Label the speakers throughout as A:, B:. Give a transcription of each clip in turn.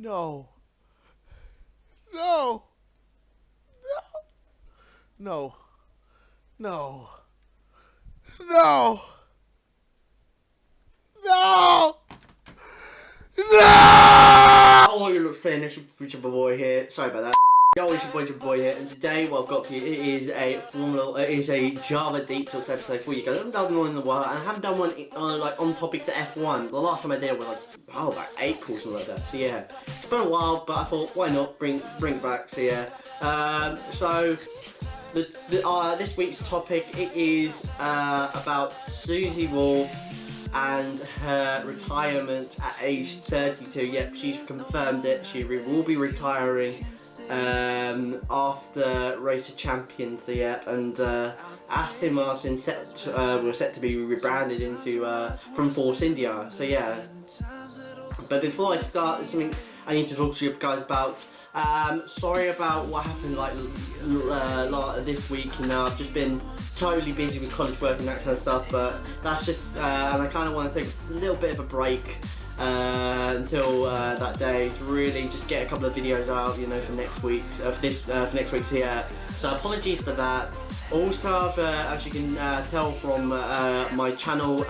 A: No. No. No. No. No. No. No.
B: Hello, you look finished. It's your boy here. Sorry about that. Yo, it's your boy here, and today what I've got for you is a JABA Deep Talks episode for you guys. I haven't done one in a while, and I haven't done one like on topic to F1. The last time I did it was like about April or something like that. So yeah, it's been a while, but I thought why not bring it back. So yeah, this week's topic is about Susie Wolff and her retirement at age 32. Yep, she's confirmed it. She will be retiring after Race of Champions. So yeah, and Aston Martin were set to be rebranded into from Force India. So yeah, but before I start, there's something I need to talk to you guys about. Sorry about what happened like this week. You know, I've just been totally busy with college work and that kind of stuff, but that's just and I kind of want to take a little bit of a break until that day to really just get a couple of videos out, you know, for next week's for next week's here. So apologies for that. Also, as you can tell from my channel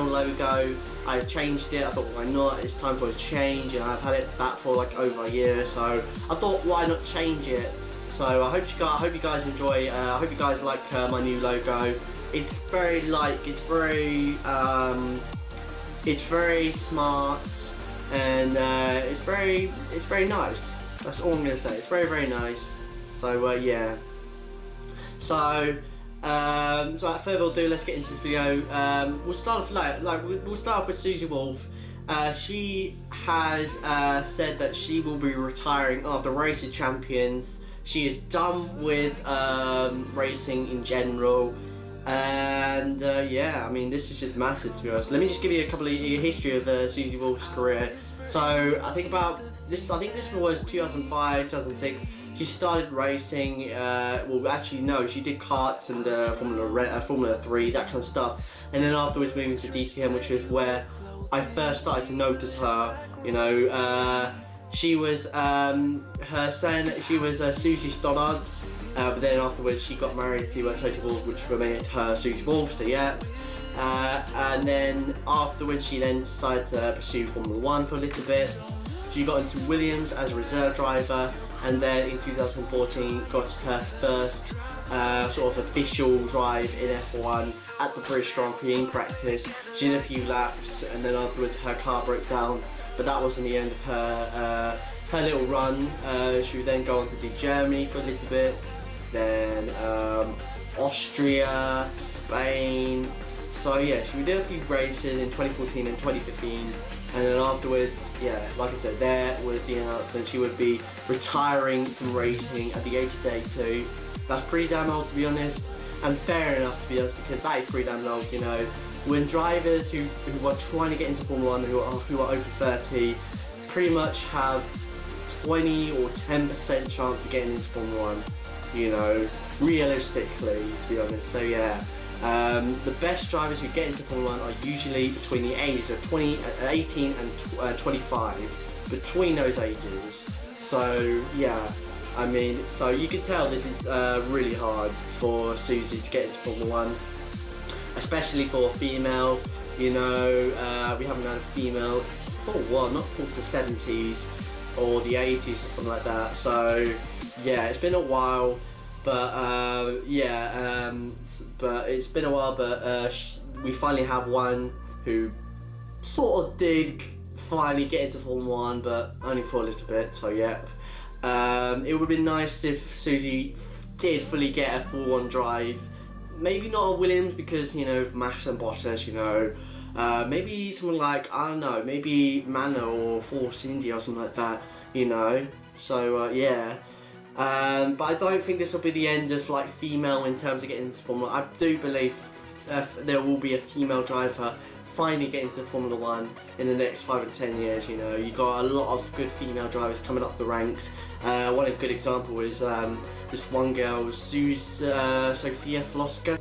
B: logo, I changed it. I thought, why not? It's time for a change, and I've had it back for like over a year. So I thought, why not change it? So I hope you guys enjoy. I hope you guys like my new logo. It's very it's very smart, and it's very nice. That's all I'm gonna say. It's very nice. So yeah. So without further ado, let's get into this video. We'll start off with Susie Wolff. She has said that she will be retiring after Race of Champions. She is done with racing in general, and yeah, I mean, this is just massive, to be honest. Let me just give you a couple of history of Susie Wolff's career. So I think this was 2005, 2006. She started racing. Well, actually, no, she did karts and Formula 3, that kind of stuff, and then afterwards moving to DTM, which is where I first started to notice her. You know, she was Susie Stoddard, but then afterwards she got married to Toto Wolff, which made her Susie Wolff. So yeah. And then afterwards she then decided to pursue Formula 1 for a little bit. She got into Williams as a reserve driver, and then in 2014 got her first sort of official drive in F1 at the British Grand Prix in practice. She did a few laps, and then afterwards her car broke down, but that wasn't the end of her little run. She would then go on to do Germany for a little bit, then Austria, Spain. So yeah, she did a few races in 2014 and 2015, and then afterwards, yeah, like I said, there was the announcement she would be retiring from racing at the age of 32. That's pretty damn old, to be honest, and fair enough, to be honest, because that is pretty damn old. You know, when drivers who are trying to get into Formula 1, who are over 30, pretty much have 20 or 10% chance of getting into Formula 1. You know, realistically, to be honest. So yeah. The best drivers who get into Formula 1 are usually between the ages of 18 and 25, between those ages. So yeah, I mean, so you can tell this is really hard for Susie to get into Formula 1, especially for a female. You know, we haven't had a female for a while, not since the 70s or the 80s or something like that. So yeah, it's been a while. But but it's been a while, but we finally have one who sort of did finally get into Formula 1, but only for a little bit. So yeah, it would have been nice if Susie did fully get a full on drive. Maybe not a Williams, because, you know, Massa and Bottas, you know, maybe someone like, I don't know, maybe Manor or Force India or something like that, you know. So yeah. But I don't think this will be the end of like female in terms of getting into Formula 1. I do believe there will be a female driver finally getting into Formula 1 in the next 5 or 10 years. You know, you got a lot of good female drivers coming up the ranks. One good example is this one girl, Sophia Floska.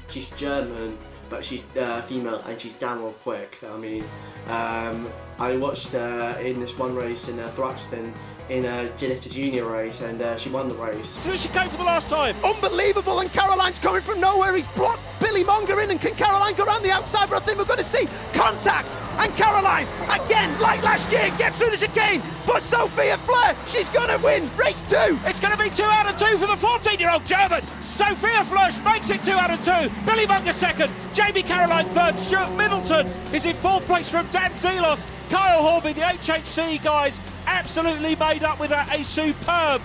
B: She's German, but she's female and she's damn well quick. I mean, I watched her in this one race in Thruxton in a Ginetta Junior race, and she won the race.
C: Did she came for the last time?
D: Unbelievable, and Caroline's coming from nowhere. He's blocked Billy Monger in, and can Caroline go around the outside? But I think we're going to see contact, and Caroline, again, like last year, gets through the chicane for Sophia Flair. She's going to win race 2.
C: It's going to be 2 out of 2 for the 14-year-old German. Sophia Flash makes it 2 out of 2. Billy Munger second. Jamie Caroline third. Stuart Middleton is in 4th place from Dan Zelos. Kyle Horby, the HHC guys, absolutely made up with a superb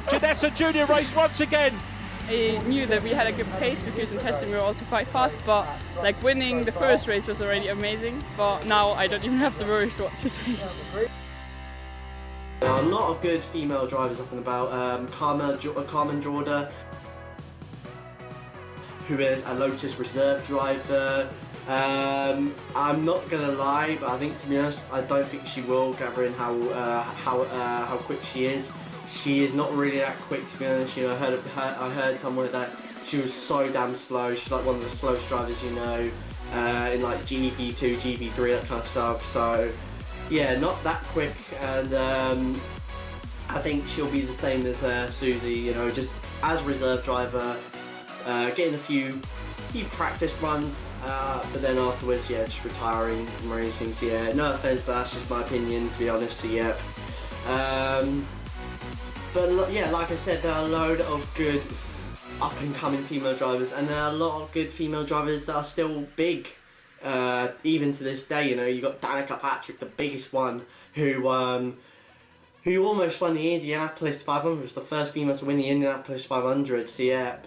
C: Ginetta Junior race once again.
E: I knew that we had a good pace because in testing we were also quite fast, but like winning the first race was already amazing. But now I don't even have the words what to say.
B: There are a lot of good female drivers up and about. Carmen Jorda, who is a Lotus reserve driver. I'm not gonna lie, but I think, to be honest, I don't think she will, gathering how quick she is. She is not really that quick, to be honest. You know, I heard somewhere that she was so damn slow. She's like one of the slowest drivers, you know, in like GP2, GP3, that kind of stuff. So yeah, not that quick, and I think she'll be the same as Susie. You know, just as reserve driver, getting a few practice runs. But then afterwards, yeah, just retiring from racing. So yeah, no offense, but that's just my opinion, to be honest. So yeah. But yeah, like I said, there are a load of good up-and-coming female drivers, and there are a lot of good female drivers that are still big, even to this day. You know, you got Danica Patrick, the biggest one, who almost won the Indianapolis 500. Was the first female to win the Indianapolis 500. So yeah.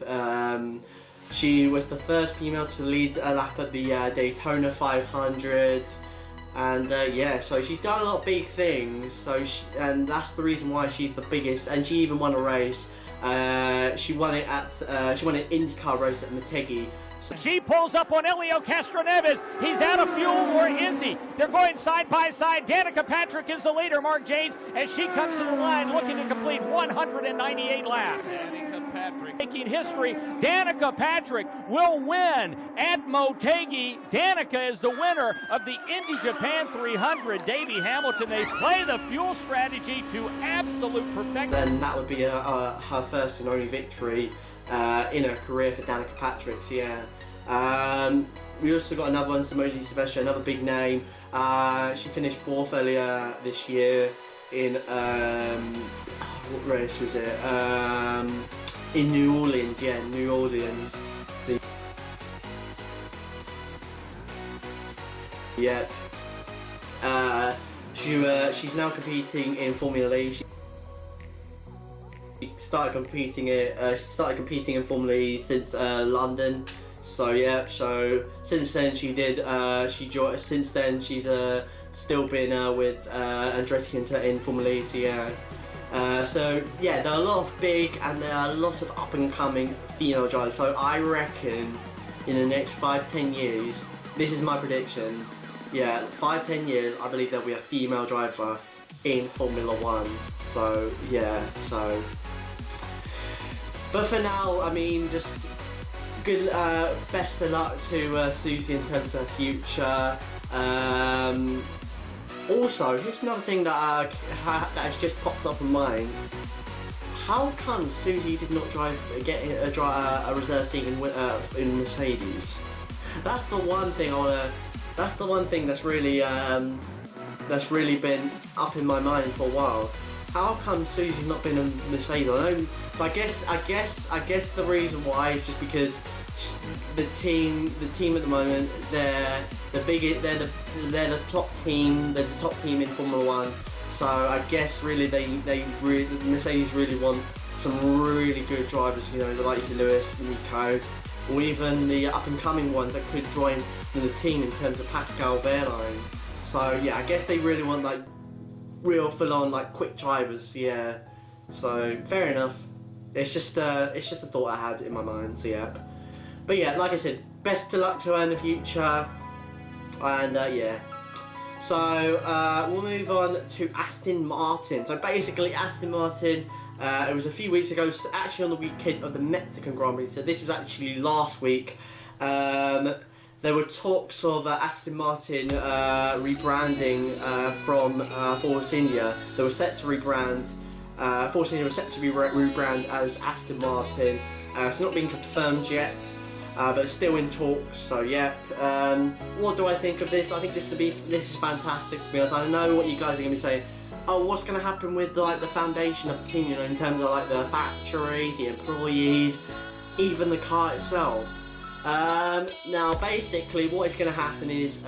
B: She was the first female to lead a lap at the Daytona 500, and yeah, so she's done a lot of big things. So and that's the reason why she's the biggest. And she even won a race. She won an IndyCar race at Motegi.
C: She pulls up on Elio Castroneves. He's out of fuel, or is he? They're going side by side. Danica Patrick is the leader, Mark James, as she comes to the line looking to complete 198 laps. Danica Patrick making history. Danica Patrick will win at Motegi. Danica is the winner of the Indy Japan 300. Davey Hamilton, they play the fuel strategy to absolute perfection.
B: Then that would be her first and only victory in her career for Danica Patrick. So yeah. We also got another one, Simone Silvestri, another big name. She finished 4th earlier this year in what race was it? In New Orleans, yeah, New Orleans. So, yeah. She's now competing in Formula E. She started competing in Formula E since London. So yeah, so since then since then she's still been with Andretti in Formula E. So yeah, so yeah, there are a lot of big and there are lots of up and coming female drivers. So I reckon in the next 5-10 years, this is my prediction. Yeah, 5-10 years, I believe there'll be a female driver in Formula One. So yeah, so. But for now, I mean, just good. Best of luck to Susie in terms of her future. Also, here's another thing that has just popped up in mind. How come Susie did not get a reserve seat in Mercedes? That's the one thing That's the one thing that's really been up in my mind for a while. How come Susie's not been in Mercedes? I know. I guess the reason why is just because the team at the moment, they're the top team. They're the top team in Formula One. So I guess really Mercedes really want some really good drivers. You know, like Lewis, Nico, or even the up and coming ones that could join the team in terms of Pascal Wehrlein. So yeah, I guess they really want like real full on like quick drivers. Yeah. So fair enough. It's just a thought I had in my mind. So yeah. But yeah, like I said, best of luck to her in the future. And yeah. So we'll move on to Aston Martin. So basically Aston Martin, it was a few weeks ago, actually on the weekend of the Mexican Grand Prix. So this was actually last week. there were talks of Aston Martin rebranding from Force India. They were set to rebrand. Force India was set to be rebrand as Aston Martin. It's not been confirmed yet, but it's still in talks. So yeah, what do I think of this? I think this is fantastic, to be honest. I know what you guys are going to be saying. Oh, what's going to happen with like the foundation of the team? You know, in terms of like the factories, the employees, even the car itself. Now, basically, what is going to happen is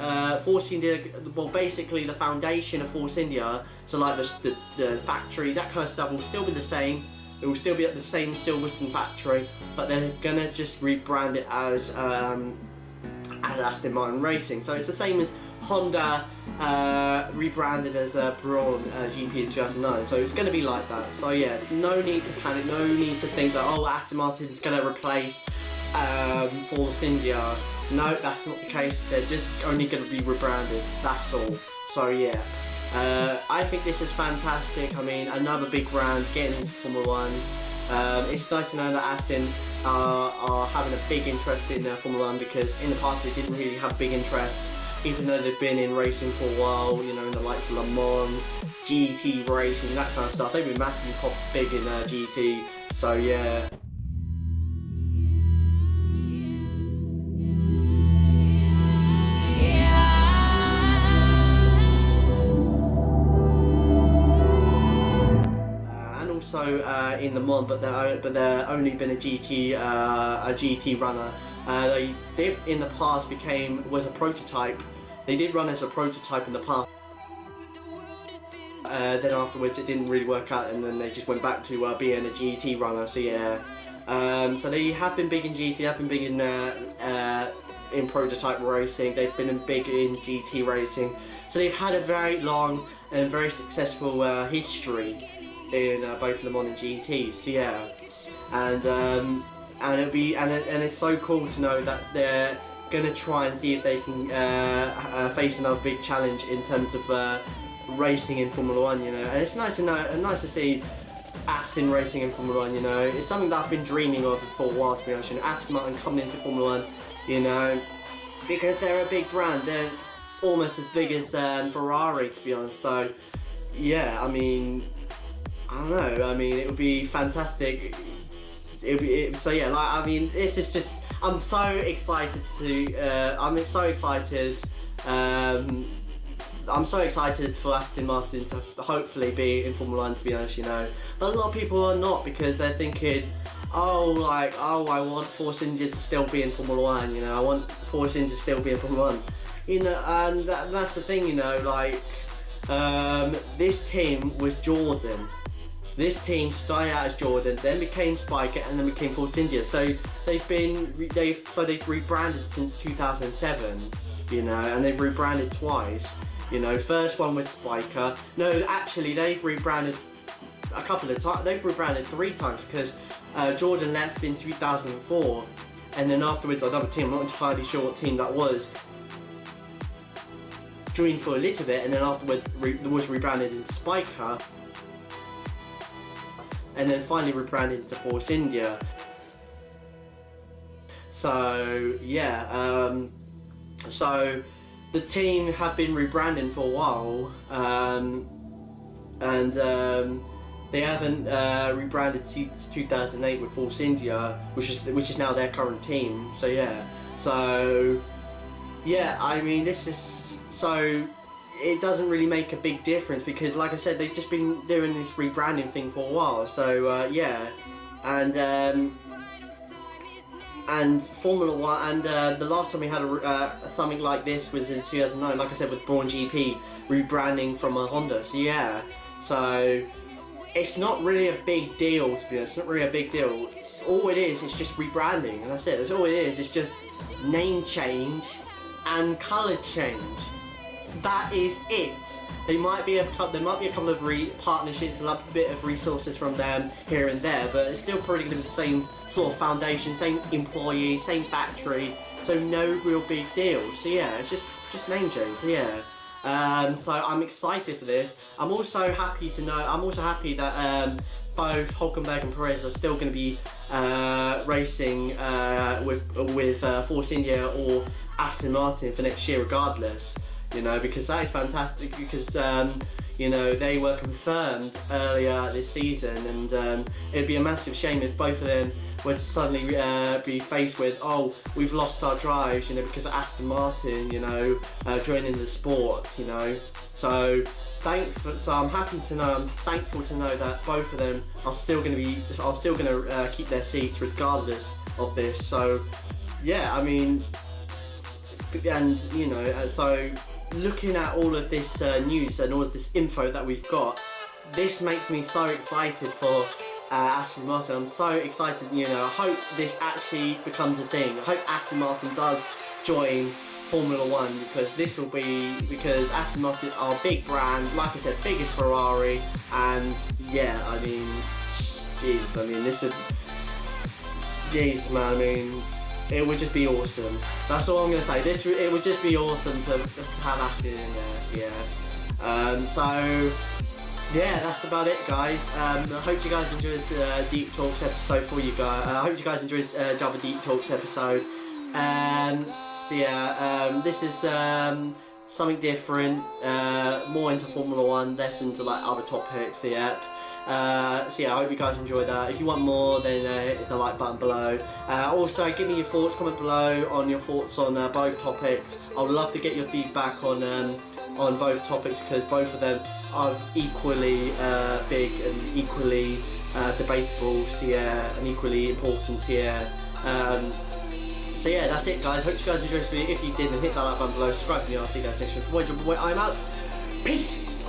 B: Force India. Well, basically, the foundation of Force India. So like the factories, that kind of stuff will still be the same. It will still be at the same Silverstone factory, but they're gonna just rebrand it as Aston Martin Racing. So it's the same as Honda rebranded as Braun GP in 2009. So it's gonna be like that. So yeah, no need to panic. No need to think that Aston Martin is gonna replace Force India. No, that's not the case. They're just only gonna be rebranded. That's all. So yeah. I think this is fantastic. I mean, another big brand getting into Formula 1. It's nice to know that Aston are having a big interest in Formula 1, because in the past they didn't really have big interest, even though they've been in racing for a while, you know, in the likes of Le Mans, GT racing, that kind of stuff. They've been massively big in GT, so yeah. Also in Le Mans, but they're only been a GT runner. They did in the past was a prototype. They did run as a prototype in the past. Then afterwards it didn't really work out, and then they just went back to being a GT runner. So yeah, so they have been big in GT. They've been big in prototype racing. They've been big in GT racing. So they've had a very long and very successful history in both Le Mans and GT. So yeah, and it's so cool to know that they're gonna try and see if they can face another big challenge in terms of racing in Formula 1. You know, and it's nice to know and nice to see Aston racing in Formula 1. You know, it's something that I've been dreaming of for a while, to be honest. You know, Aston Martin coming into Formula 1. You know, because they're a big brand. They're almost as big as Ferrari, to be honest. So yeah, I mean, I don't know. I mean, it would be fantastic. So yeah, like, I mean, this is just. I'm so excited to. I'm so excited. I'm so excited for Aston Martin to hopefully be in Formula 1. To be honest, you know, but a lot of people are not, because they're thinking, I want Force India to still be in Formula 1. You know, I want Force India to still be in Formula 1. You know, and that's the thing. You know, like this team was Jordan. This team started out as Jordan, then became Spiker, and then became Force India. So they've rebranded since 2007, you know, and they've rebranded twice. You know, first one was Spiker. No, actually, they've rebranded a couple of times. They've rebranded 3 times, because Jordan left in 2004, and then afterwards another team, I'm not entirely sure what team that was, joined for a little bit, and then afterwards was rebranded into Spiker, and then finally rebranded into Force India. So yeah, so the team have been rebranding for a while, and they haven't rebranded since 2008 with Force India, which is now their current team. So yeah, I mean, this is so. It doesn't really make a big difference, because, like I said, they've just been doing this rebranding thing for a while. So yeah, and Formula 1, and the last time we had something like this was in 2009. Like I said, with Braun GP rebranding from a Honda. So yeah, so it's not really a big deal, to be honest. It's not really a big deal. All it is just rebranding, and that's it. That's all it is. It's just name change and colour change. That is it. There might be a couple of partnerships, a little bit of resources from them here and there, but it's still probably going to be the same sort of foundation, same employee, same factory, so no real big deal. So yeah, it's just name change. So yeah, So I'm excited for this. I'm also happy that both Hulkenberg and Perez are still going to be racing with Force India or Aston Martin for next year regardless, you know, because that is fantastic, because you know, they were confirmed earlier this season, and it'd be a massive shame if both of them were to suddenly be faced with, oh, we've lost our drives, you know, because of Aston Martin, you know, joining the sport, you know. So I'm happy to know, I'm thankful to know that both of them are still going to keep their seats regardless of this. So yeah, I mean, and you know, so looking at all of this news and all of this info that we've got, this makes me so excited for Aston Martin. I'm so excited, you know. I hope this actually becomes a thing. I hope Aston Martin does join Formula One, because Aston Martin are a big brand, like I said, big as Ferrari, and yeah, I mean, jeez, I mean, jeez, man, I mean, it would just be awesome. That's all I'm gonna say. It would just be awesome to have Aston in there. So yeah, that's about it, guys. I hope you guys enjoyed this Deep Talks episode for you guys. I hope you guys enjoyed JABA Deep Talks episode. So yeah, this is something different, more into Formula One, less into like other topics. So yeah, I hope you guys enjoyed that. If you want more, then hit the like button below. Also, give me your thoughts, comment below on your thoughts on both topics. I would love to get your feedback on both topics, because both of them are equally big and equally debatable. So yeah, and equally important. So yeah. So yeah, that's it, guys. Hope you guys enjoyed this video. If you did, then hit that like button below. Subscribe to me. I'll see you guys next time. For boy, I'm out. Peace.